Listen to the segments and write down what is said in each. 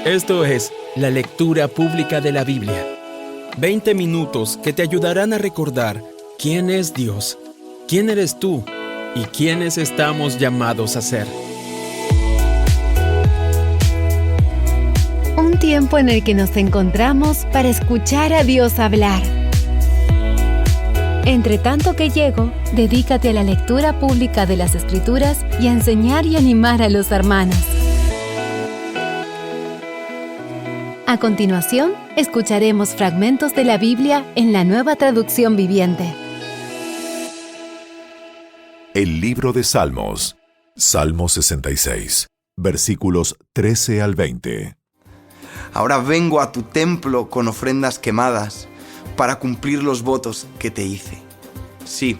Esto es la lectura pública de la Biblia. 20 minutos que te ayudarán a recordar quién es Dios, quién eres tú y quiénes estamos llamados a ser. Un tiempo en el que nos encontramos para escuchar a Dios hablar. Entre tanto que llego, dedícate a la lectura pública de las Escrituras y a enseñar y animar a los hermanos. A continuación, escucharemos fragmentos de la Biblia en la Nueva Traducción Viviente. El libro de Salmos, Salmo 66, versículos 13 al 20. Ahora vengo a tu templo con ofrendas quemadas para cumplir los votos que te hice. Sí,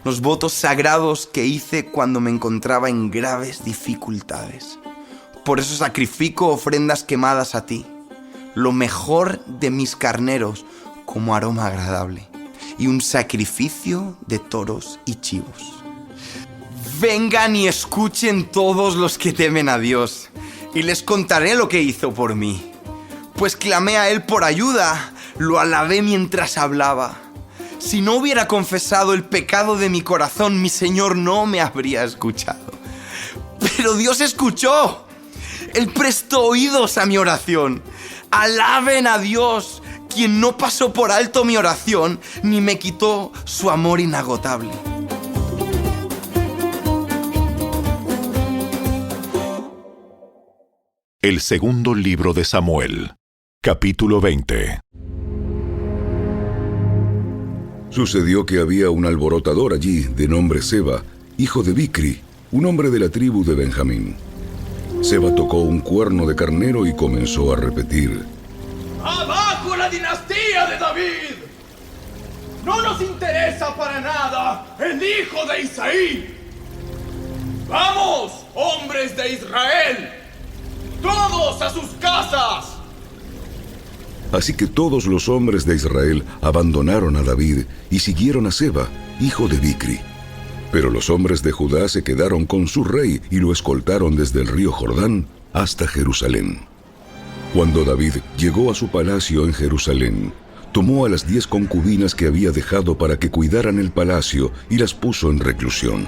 los votos sagrados que hice cuando me encontraba en graves dificultades. Por eso sacrifico ofrendas quemadas a ti, lo mejor de mis carneros como aroma agradable, y un sacrificio de toros y chivos. Vengan y escuchen todos los que temen a Dios, y les contaré lo que hizo por mí. Pues clamé a Él por ayuda, lo alabé mientras hablaba. Si no hubiera confesado el pecado de mi corazón, mi Señor no me habría escuchado. Pero Dios escuchó. Él prestó oídos a mi oración. Alaben a Dios, quien no pasó por alto mi oración, ni me quitó su amor inagotable. El segundo libro de Samuel, capítulo 20. Sucedió que había un alborotador allí, de nombre Seba, hijo de Bicri, un hombre de la tribu de Benjamín. Seba tocó un cuerno de carnero y comenzó a repetir: ¡Abajo la dinastía de David! ¡No nos interesa para nada el hijo de Isaí! ¡Vamos, hombres de Israel! ¡Todos a sus casas! Así que todos los hombres de Israel abandonaron a David y siguieron a Seba, hijo de Bicri. Pero los hombres de Judá se quedaron con su rey y lo escoltaron desde el río Jordán hasta Jerusalén. Cuando David llegó a su palacio en Jerusalén, tomó a las 10 concubinas que había dejado para que cuidaran el palacio y las puso en reclusión.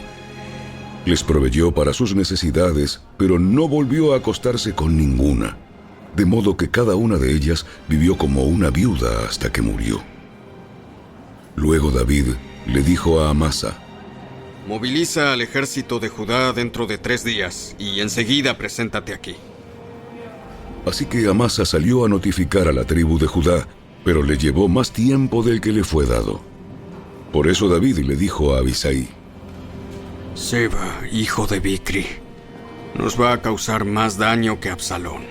Les proveyó para sus necesidades, pero no volvió a acostarse con ninguna, de modo que cada una de ellas vivió como una viuda hasta que murió. Luego David le dijo a Amasa: Moviliza al ejército de Judá dentro de 3 días y enseguida preséntate aquí. Así que Amasa salió a notificar a la tribu de Judá, pero le llevó más tiempo del que le fue dado. Por eso David le dijo a Abisai: Seba, hijo de Bicri, nos va a causar más daño que Absalón.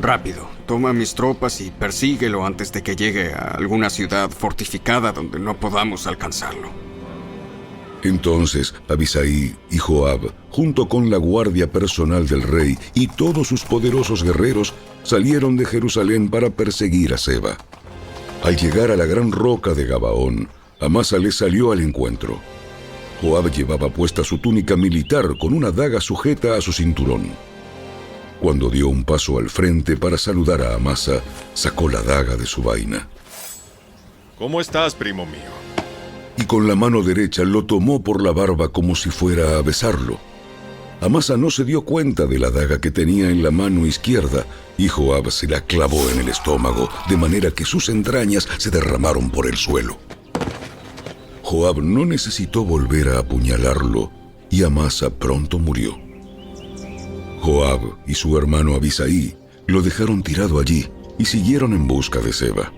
Rápido, toma mis tropas y persíguelo antes de que llegue a alguna ciudad fortificada donde no podamos alcanzarlo. Entonces Abisai y Joab, junto con la guardia personal del rey y todos sus poderosos guerreros, salieron de Jerusalén para perseguir a Seba. Al llegar a la gran roca de Gabaón, Amasa le salió al encuentro. Joab llevaba puesta su túnica militar con una daga sujeta a su cinturón. Cuando dio un paso al frente para saludar a Amasa, sacó la daga de su vaina. ¿Cómo estás, primo mío? Y con la mano derecha lo tomó por la barba como si fuera a besarlo. Amasa no se dio cuenta de la daga que tenía en la mano izquierda, y Joab se la clavó en el estómago, de manera que sus entrañas se derramaron por el suelo. Joab no necesitó volver a apuñalarlo, y Amasa pronto murió. Joab y su hermano Abisai lo dejaron tirado allí y siguieron en busca de Seba.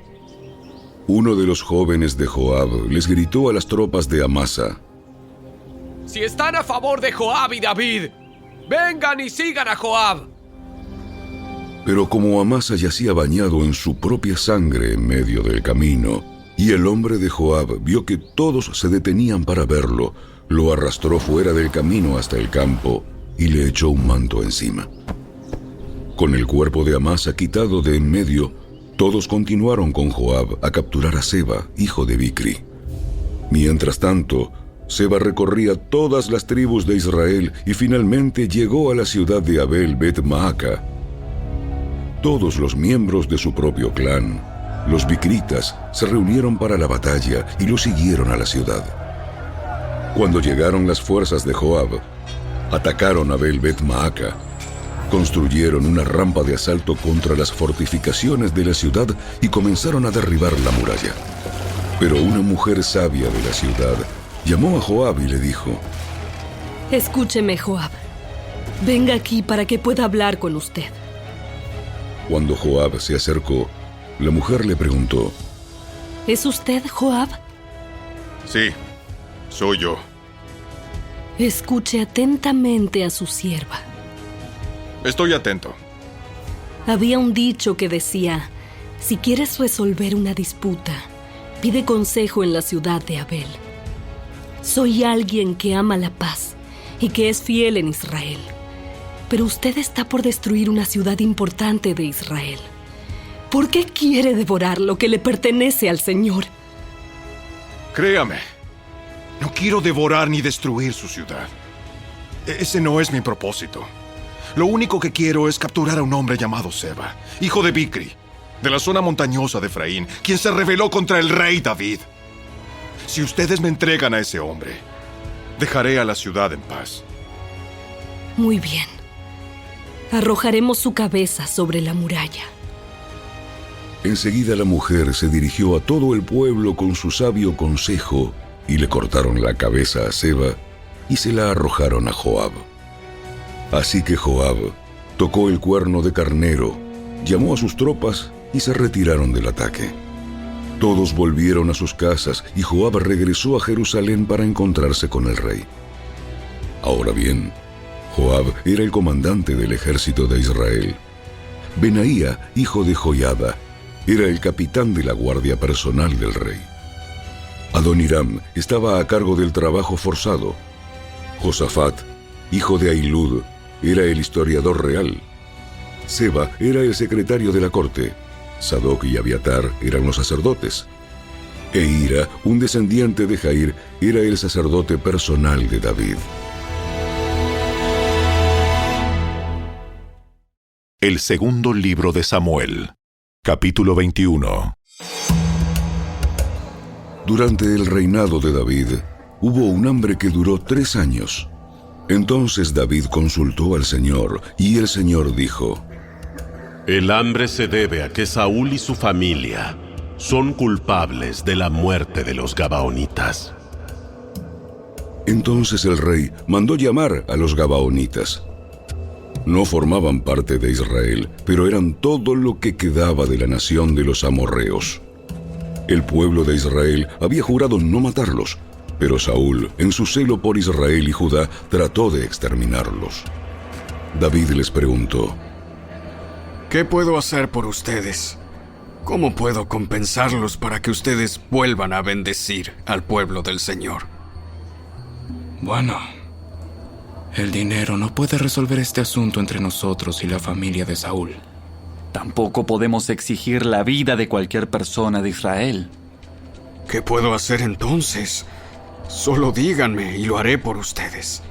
Uno de los jóvenes de Joab les gritó a las tropas de Amasa: Si están a favor de Joab y David, vengan y sigan a Joab. Pero como Amasa yacía bañado en su propia sangre en medio del camino, y el hombre de Joab vio que todos se detenían para verlo, lo arrastró fuera del camino hasta el campo y le echó un manto encima. Con el cuerpo de Amasa quitado de en medio, todos continuaron con Joab a capturar a Seba, hijo de Bicri. Mientras tanto, Seba recorría todas las tribus de Israel y finalmente llegó a la ciudad de Abel Bet Maaca. Todos los miembros de su propio clan, los bicritas, se reunieron para la batalla y lo siguieron a la ciudad. Cuando llegaron las fuerzas de Joab, atacaron a Abel-Bet-Maaca, construyeron una rampa de asalto contra las fortificaciones de la ciudad y comenzaron a derribar la muralla. Pero una mujer sabia de la ciudad llamó a Joab y le dijo: Escúcheme, Joab. Venga aquí para que pueda hablar con usted. Cuando Joab se acercó, la mujer le preguntó: ¿Es usted Joab? Sí, soy yo. Escuche atentamente a su sierva. Estoy atento. Había un dicho que decía: si quieres resolver una disputa, pide consejo en la ciudad de Abel. Soy alguien que ama la paz y que es fiel en Israel. Pero usted está por destruir una ciudad importante de Israel. ¿Por qué quiere devorar lo que le pertenece al Señor? Créame, no quiero devorar ni destruir su ciudad. Ese no es mi propósito. Lo único que quiero es capturar a un hombre llamado Seba, hijo de Bicri, de la zona montañosa de Efraín, quien se rebeló contra el rey David. Si ustedes me entregan a ese hombre, dejaré a la ciudad en paz. Muy bien. Arrojaremos su cabeza sobre la muralla. Enseguida la mujer se dirigió a todo el pueblo con su sabio consejo y le cortaron la cabeza a Seba y se la arrojaron a Joab. Así que Joab tocó el cuerno de carnero, llamó a sus tropas y se retiraron del ataque. Todos volvieron a sus casas y Joab regresó a Jerusalén para encontrarse con el rey. Ahora bien, Joab era el comandante del ejército de Israel. Benaía, hijo de Joiada, era el capitán de la guardia personal del rey. Adoniram estaba a cargo del trabajo forzado. Josafat, hijo de Ahilud, era el historiador real. Seba era el secretario de la corte. Sadoc y Abiatar eran los sacerdotes. E Ira, un descendiente de Jair, era el sacerdote personal de David. El segundo libro de Samuel, capítulo 21. Durante el reinado de David, hubo un hambre que duró 3 años. Entonces David consultó al Señor, y el Señor dijo: El hambre se debe a que Saúl y su familia son culpables de la muerte de los gabaonitas. Entonces el rey mandó llamar a los gabaonitas. No formaban parte de Israel, pero eran todo lo que quedaba de la nación de los amorreos. El pueblo de Israel había jurado no matarlos, pero Saúl, en su celo por Israel y Judá, trató de exterminarlos. David les preguntó: ¿Qué puedo hacer por ustedes? ¿Cómo puedo compensarlos para que ustedes vuelvan a bendecir al pueblo del Señor? Bueno, el dinero no puede resolver este asunto entre nosotros y la familia de Saúl. Tampoco podemos exigir la vida de cualquier persona de Israel. ¿Qué puedo hacer entonces? Solo díganme y lo haré por ustedes.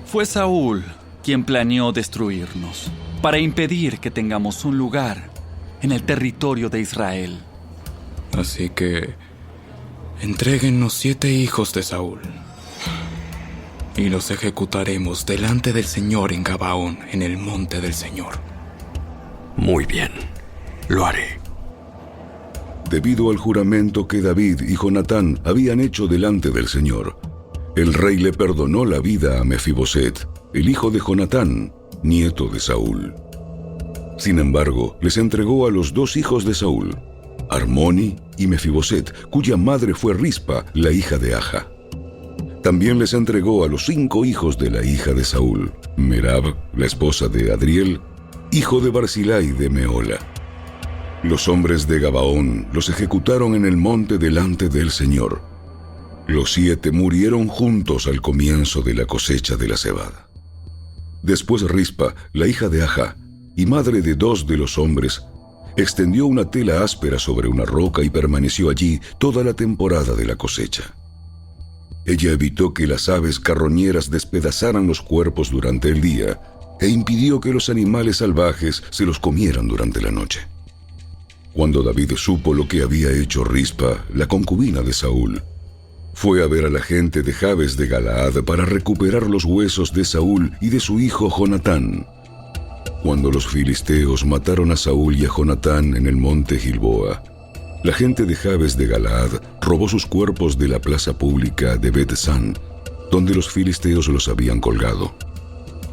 Fue Saúl quien planeó destruirnos para impedir que tengamos un lugar en el territorio de Israel. Así que entréguennos 7 hijos de Saúl y los ejecutaremos delante del Señor en Gabaón, en el monte del Señor. Muy bien, lo haré. Debido al juramento que David y Jonatán habían hecho delante del Señor, el rey le perdonó la vida a Mefiboset, el hijo de Jonatán, nieto de Saúl. Sin embargo, les entregó a los 2 hijos de Saúl, Armoni y Mefiboset, cuya madre fue Rispa, la hija de Aja. También les entregó a los 5 hijos de la hija de Saúl, Merab, la esposa de Adriel, hijo de Barzilai de Meola. Los hombres de Gabaón los ejecutaron en el monte delante del Señor. Los 7 murieron juntos al comienzo de la cosecha de la cebada. Después Rispa, la hija de Aja, y madre de 2 de los hombres, extendió una tela áspera sobre una roca y permaneció allí toda la temporada de la cosecha. Ella evitó que las aves carroñeras despedazaran los cuerpos durante el día e impidió que los animales salvajes se los comieran durante la noche. Cuando David supo lo que había hecho Rispa, la concubina de Saúl, fue a ver a la gente de Jabes de Galaad para recuperar los huesos de Saúl y de su hijo Jonatán. Cuando los filisteos mataron a Saúl y a Jonatán en el monte Gilboa, la gente de Jabes de Galaad robó sus cuerpos de la plaza pública de Bet-San, donde los filisteos los habían colgado.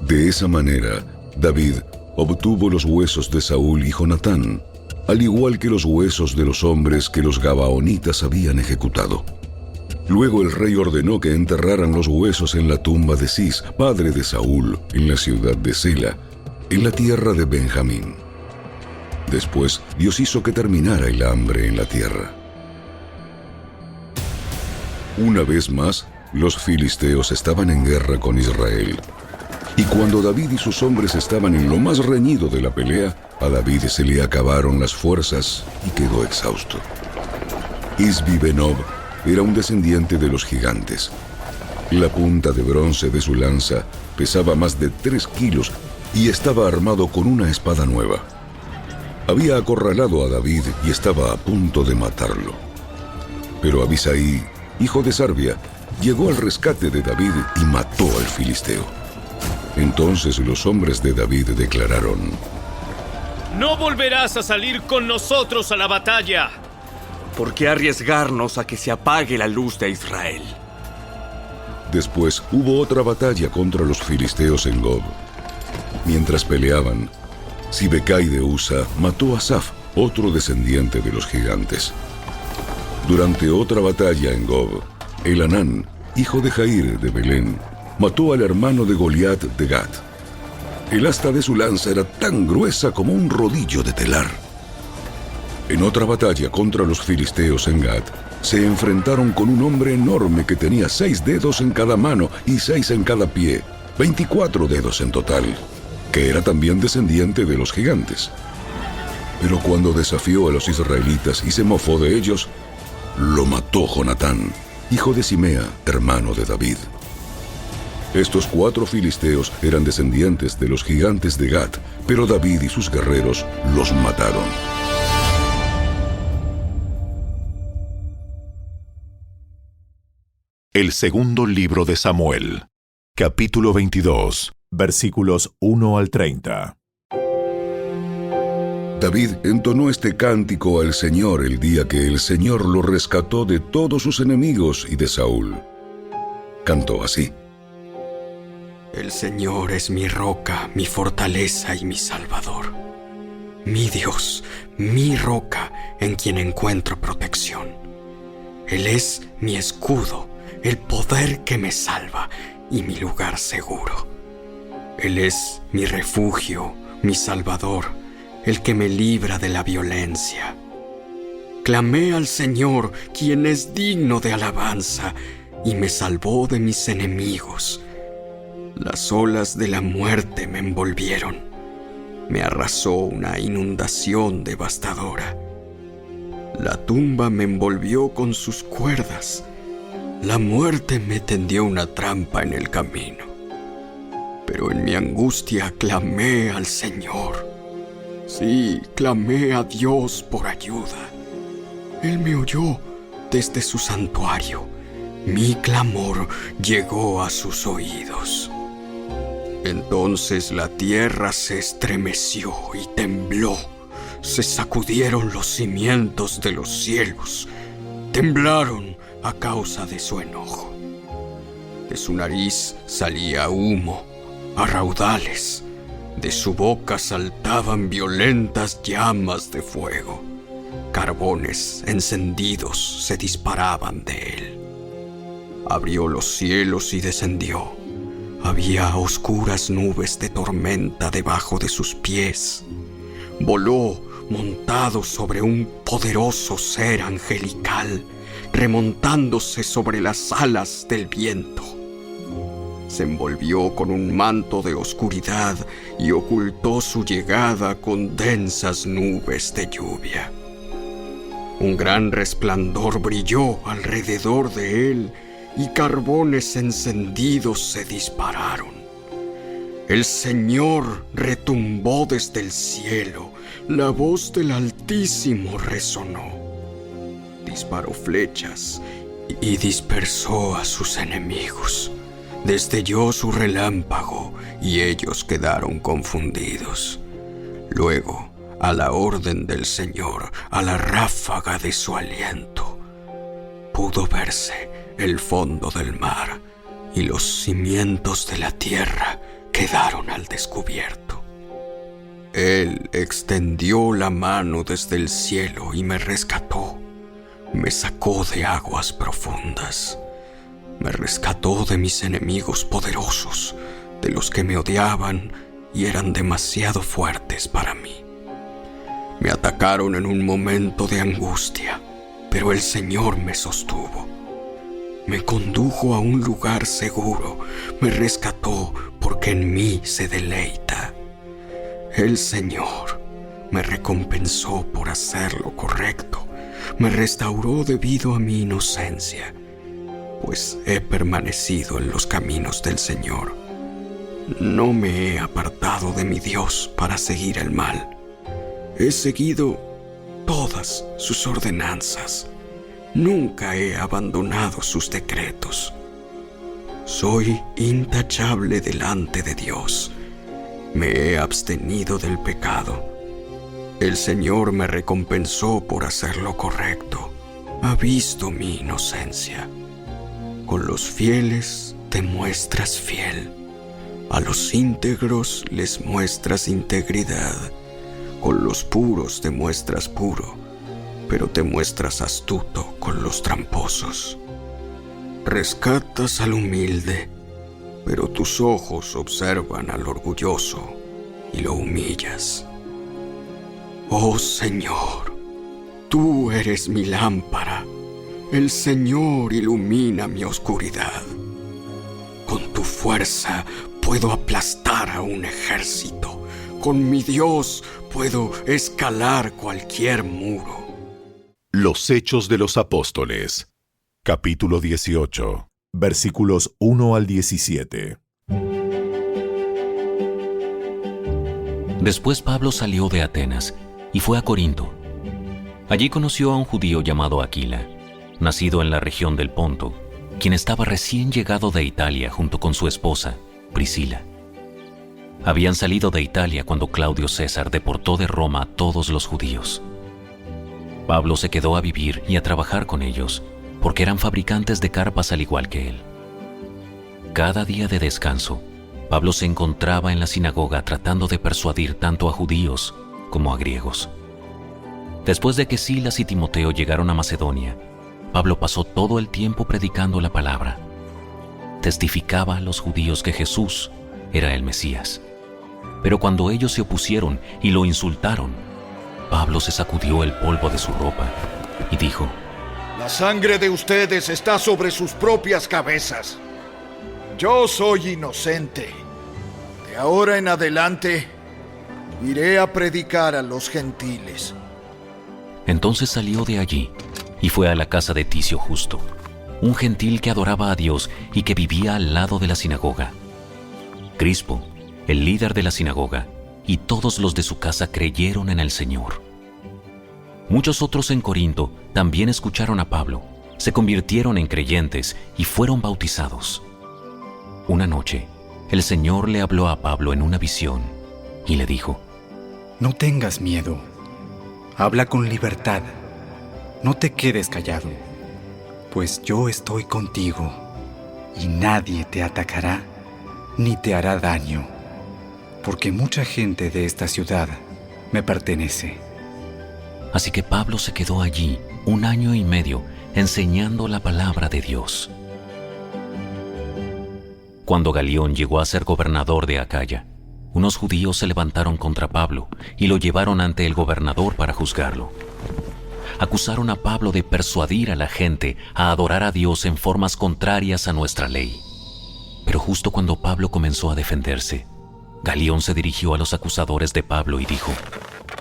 De esa manera, David obtuvo los huesos de Saúl y Jonatán, al igual que los huesos de los hombres que los gabaonitas habían ejecutado. Luego el rey ordenó que enterraran los huesos en la tumba de Cis, padre de Saúl, en la ciudad de Sela, en la tierra de Benjamín. Después, Dios hizo que terminara el hambre en la tierra. Una vez más, los filisteos estaban en guerra con Israel. Y cuando David y sus hombres estaban en lo más reñido de la pelea, a David se le acabaron las fuerzas y quedó exhausto. Isbi-Benob era un descendiente de los gigantes. La punta de bronce de su lanza pesaba más de 3 kilos y estaba armado con una espada nueva. Había acorralado a David y estaba a punto de matarlo. Pero Abisai, hijo de Sarbia, llegó al rescate de David y mató al filisteo. Entonces los hombres de David declararon: «No volverás a salir con nosotros a la batalla. ¿Por qué arriesgarnos a que se apague la luz de Israel?» Después hubo otra batalla contra los filisteos en Gob. Mientras peleaban, Sibecai de Usa mató a Saf, otro descendiente de los gigantes. Durante otra batalla en Gob, Elanán, hijo de Jair de Belén, mató al hermano de Goliat de Gat. El asta de su lanza era tan gruesa como un rodillo de telar. En otra batalla contra los filisteos en Gat, se enfrentaron con un hombre enorme que tenía 6 dedos en cada mano y 6 en cada pie, 24 dedos en total, que era también descendiente de los gigantes. Pero cuando desafió a los israelitas y se mofó de ellos, lo mató Jonatán, hijo de Simea, hermano de David. Estos 4 filisteos eran descendientes de los gigantes de Gat, pero David y sus guerreros los mataron. El segundo libro de Samuel, capítulo 22, versículos 1 al 30. David entonó este cántico al Señor el día que el Señor lo rescató de todos sus enemigos y de Saúl. Cantó así: El Señor es mi roca, mi fortaleza y mi salvador. Mi Dios, mi roca, en quien encuentro protección. Él es mi escudo, el poder que me salva y mi lugar seguro. Él es mi refugio, mi salvador, el que me libra de la violencia. Clamé al Señor, quien es digno de alabanza, y me salvó de mis enemigos. Las olas de la muerte me envolvieron. Me arrasó una inundación devastadora. La tumba me envolvió con sus cuerdas. La muerte me tendió una trampa en el camino. Pero en mi angustia clamé al Señor. Sí, clamé a Dios por ayuda. Él me oyó desde su santuario. Mi clamor llegó a sus oídos. Entonces la tierra se estremeció y tembló. Se sacudieron los cimientos de los cielos. Temblaron a causa de su enojo. De su nariz salía humo a raudales. De su boca saltaban violentas llamas de fuego. Carbones encendidos se disparaban de él. Abrió los cielos y descendió. Había oscuras nubes de tormenta debajo de sus pies. Voló montado sobre un poderoso ser angelical, remontándose sobre las alas del viento. Se envolvió con un manto de oscuridad y ocultó su llegada con densas nubes de lluvia. Un gran resplandor brilló alrededor de él y carbones encendidos se dispararon. El Señor retumbó desde el cielo, la voz del Altísimo resonó. Disparó flechas y dispersó a sus enemigos. Destelló su relámpago y ellos quedaron confundidos. Luego, a la orden del Señor, a la ráfaga de su aliento, pudo verse el fondo del mar y los cimientos de la tierra quedaron al descubierto. Él extendió la mano desde el cielo y me rescató. Me sacó de aguas profundas. Me rescató de mis enemigos poderosos, de los que me odiaban y eran demasiado fuertes para mí. Me atacaron en un momento de angustia, pero el Señor me sostuvo. Me condujo a un lugar seguro, me rescató porque en mí se deleita. El Señor me recompensó por hacer lo correcto, me restauró debido a mi inocencia, pues he permanecido en los caminos del Señor. No me he apartado de mi Dios para seguir el mal. He seguido todas sus ordenanzas. Nunca he abandonado sus decretos. Soy intachable delante de Dios. Me he abstenido del pecado. El Señor me recompensó por hacer lo correcto. Ha visto mi inocencia. Con los fieles te muestras fiel. A los íntegros les muestras integridad. Con los puros te muestras puro, pero te muestras astuto con los tramposos. Rescatas al humilde, pero tus ojos observan al orgulloso y lo humillas. Oh Señor, tú eres mi lámpara. El Señor ilumina mi oscuridad. Con tu fuerza puedo aplastar a un ejército. Con mi Dios puedo escalar cualquier muro. Los Hechos de los Apóstoles, capítulo 18, versículos 1 al 17. Después Pablo salió de Atenas y fue a Corinto. Allí conoció a un judío llamado Aquila, nacido en la región del Ponto, quien estaba recién llegado de Italia junto con su esposa, Priscila. Habían salido de Italia cuando Claudio César deportó de Roma a todos los judíos. Pablo se quedó a vivir y a trabajar con ellos, porque eran fabricantes de carpas al igual que él. Cada día de descanso, Pablo se encontraba en la sinagoga tratando de persuadir tanto a judíos como a griegos. Después de que Silas y Timoteo llegaron a Macedonia, Pablo pasó todo el tiempo predicando la palabra. Testificaba a los judíos que Jesús era el Mesías. Pero cuando ellos se opusieron y lo insultaron, Pablo se sacudió el polvo de su ropa y dijo: La sangre de ustedes está sobre sus propias cabezas. Yo soy inocente. De ahora en adelante, iré a predicar a los gentiles. Entonces salió de allí y fue a la casa de Ticio Justo, un gentil que adoraba a Dios y que vivía al lado de la sinagoga. Crispo, el líder de la sinagoga, y todos los de su casa creyeron en el Señor. Muchos otros en Corinto también escucharon a Pablo, se convirtieron en creyentes y fueron bautizados. Una noche, el Señor le habló a Pablo en una visión y le dijo: No tengas miedo, habla con libertad, no te quedes callado, pues yo estoy contigo y nadie te atacará ni te hará daño, porque mucha gente de esta ciudad me pertenece. Así que Pablo se quedó allí 1 año y medio enseñando la palabra de Dios. Cuando Galión llegó a ser gobernador de Acaya, unos judíos se levantaron contra Pablo y lo llevaron ante el gobernador para juzgarlo. Acusaron a Pablo de persuadir a la gente a adorar a Dios en formas contrarias a nuestra ley. Pero justo cuando Pablo comenzó a defenderse, Galión se dirigió a los acusadores de Pablo y dijo: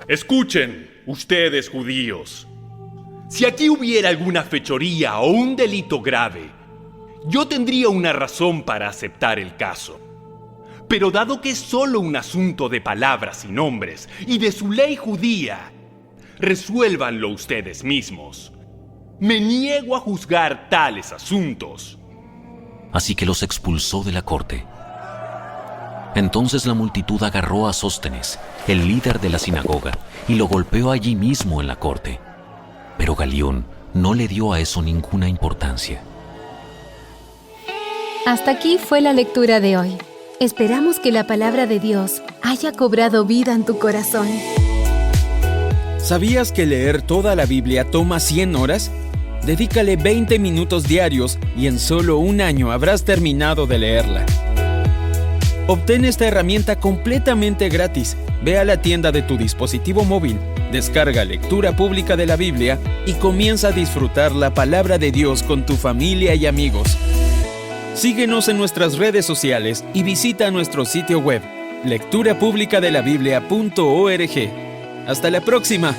Escuchen, ustedes judíos. Si aquí hubiera alguna fechoría o un delito grave, yo tendría una razón para aceptar el caso. Pero dado que es solo un asunto de palabras y nombres y de su ley judía, resuélvanlo ustedes mismos. Me niego a juzgar tales asuntos. Así que los expulsó de la corte. Entonces la multitud agarró a Sóstenes, el líder de la sinagoga, y lo golpeó allí mismo en la corte. Pero Galión no le dio a eso ninguna importancia. Hasta aquí fue la lectura de hoy. Esperamos que la palabra de Dios haya cobrado vida en tu corazón. ¿Sabías que leer toda la Biblia toma 100 horas? Dedícale 20 minutos diarios y en solo un año habrás terminado de leerla. Obtén esta herramienta completamente gratis. Ve a la tienda de tu dispositivo móvil, descarga Lectura Pública de la Biblia y comienza a disfrutar la palabra de Dios con tu familia y amigos. Síguenos en nuestras redes sociales y visita nuestro sitio web, lecturapublicadelabiblia.org. ¡Hasta la próxima!